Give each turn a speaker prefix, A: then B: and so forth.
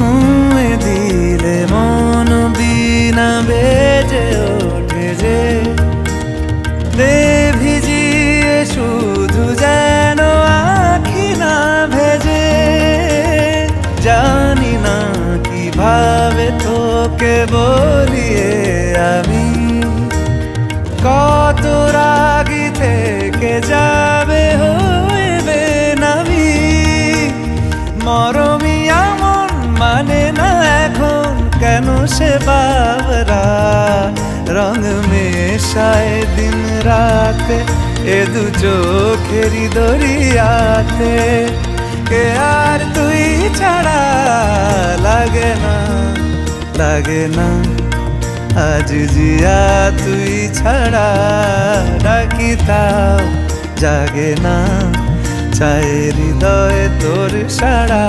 A: ছুঁয়ে দিলে মন বিনা বেজে ওঠে যে দে ভিজিয়ে শুধু যেন আখি না ভেজে। জানি না কিভাবে তোকে বলিয়ে আমি কত রাগি থেকে যাবে হইবে নামি। মরমি এমন মানে না এখন কেন সে বাবরা রং মেশায় দিন রাতে এ দু চোখেরি দরিয়াতে। কে আর তুই ছাড়া লাগে না লাগে না আজ জিয়া তুই ছাড়া ডাকি তাও জাগে না। চায় হৃদয় তোর সাড়া